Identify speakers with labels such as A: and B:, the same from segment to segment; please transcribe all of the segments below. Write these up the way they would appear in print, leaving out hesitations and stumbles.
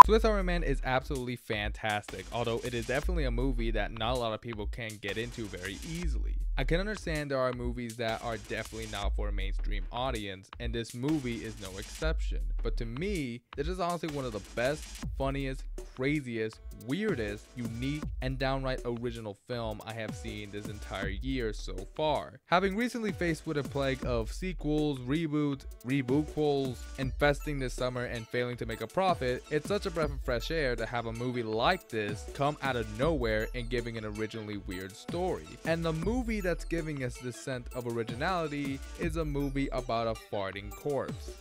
A: Swiss Army Man is absolutely fantastic, although it is definitely a movie that not a lot of people can get into very easily. I can understand there are movies that are definitely not for a mainstream audience, and this movie is no exception. But to me, this is honestly one of the best, funniest, craziest, weirdest, unique, and downright original film I have seen this entire year so far. Having recently faced with a plague of sequels, reboots, rebootfuls, infesting this summer and failing to make a profit, it's such a breath of fresh air to have a movie like this come out of nowhere and giving an originally weird story. And the movie that's giving us this scent of originality is a movie about a farting corpse.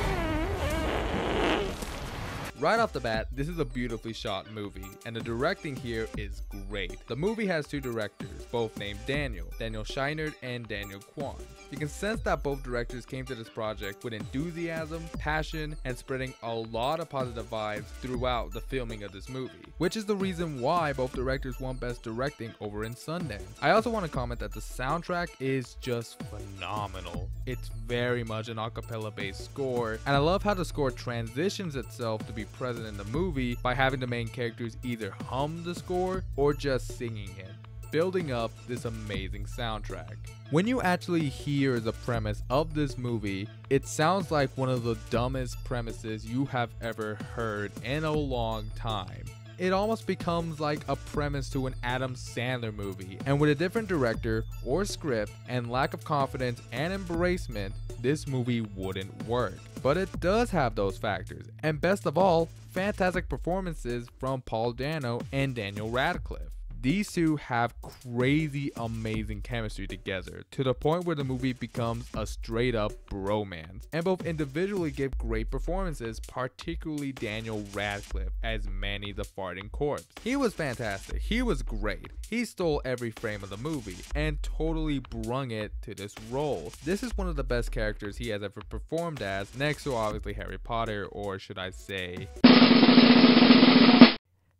A: Right off the bat, this is a beautifully shot movie, and the directing here is great. The movie has two directors, both named Daniel Scheinert and Daniel Juan. You can sense that both directors came to this project with enthusiasm, passion, and spreading a lot of positive vibes throughout the filming of this movie, which is the reason why both directors won Best Directing over in Sundance. I also want to comment that the soundtrack is just phenomenal. It's very much an a cappella based score, and I love how the score transitions itself to be present in the movie by having the main characters either hum the score or just singing it, building up this amazing soundtrack. When you actually hear the premise of this movie, it sounds like one of the dumbest premises you have ever heard in a long time. It almost becomes like a premise to an Adam Sandler movie, and with a different director or script and lack of confidence and embracement, this movie wouldn't work. But it does have those factors, and best of all, fantastic performances from Paul Dano and Daniel Radcliffe. These two have crazy amazing chemistry together to the point where the movie becomes a straight up bromance, and both individually give great performances, particularly Daniel Radcliffe as Manny the Farting Corpse. He was fantastic, he was great, he stole every frame of the movie and totally brung it to this role. This is one of the best characters he has ever performed as, next to obviously Harry Potter, or should I say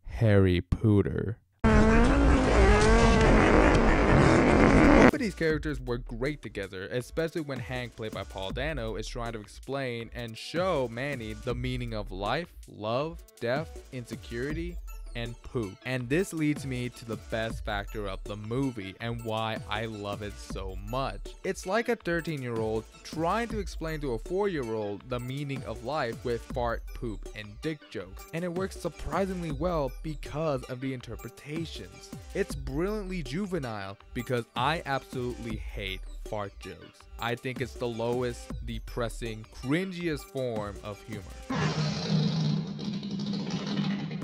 A: Harry Pooter. Both of these characters work great together, especially when Hank, played by Paul Dano, is trying to explain and show Manny the meaning of life, love, death, insecurity, and poop. And this leads me to the best factor of the movie and why I love it so much. It's like a 13-year-old trying to explain to a 4-year-old the meaning of life with fart, poop, and dick jokes, and it works surprisingly well because of the interpretations. It's brilliantly juvenile because I absolutely hate fart jokes. I think it's the lowest, depressing, cringiest form of humor.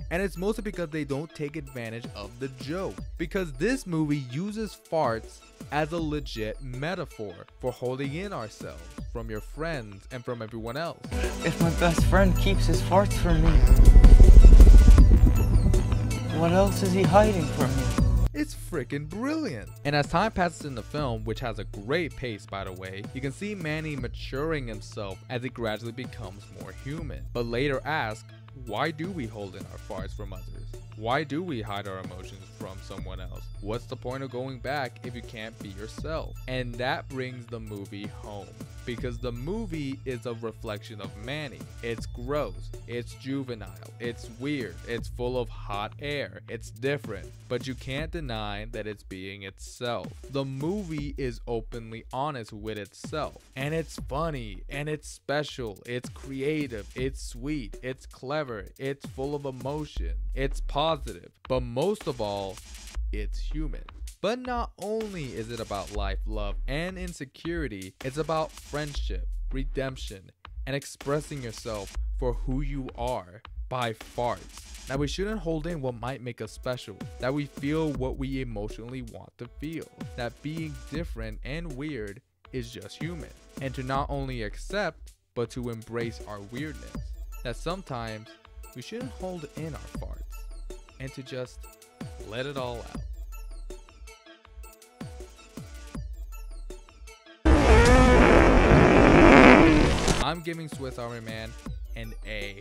A: And it's mostly because they don't take advantage of the joke, because this movie uses farts as a legit metaphor for holding in ourselves from your friends and from everyone else.
B: If my best friend keeps his farts from me, what else is he hiding from me?
A: It's freaking brilliant. And as time passes in the film, which has a great pace by the way, you can see Manny maturing himself as he gradually becomes more human, but later ask, why do we hold in our farts from others? Why do we hide our emotions from someone else? What's the point of going back if you can't be yourself? And that brings the movie home, because the movie is a reflection of Manny. It's gross, it's juvenile, it's weird, it's full of hot air, it's different, but you can't deny that it's being itself. The movie is openly honest with itself, and it's funny, and it's special, it's creative, it's sweet, it's clever, it's full of emotion, it's positive, but most of all, it's human. But not only is it about life, love, and insecurity, it's about friendship, redemption, and expressing yourself for who you are by farts. That we shouldn't hold in what might make us special, that we feel what we emotionally want to feel, that being different and weird is just human, and to not only accept, but to embrace our weirdness, that sometimes we shouldn't hold in our farts, and to just let it all out. I'm giving Swiss Army Man an A+.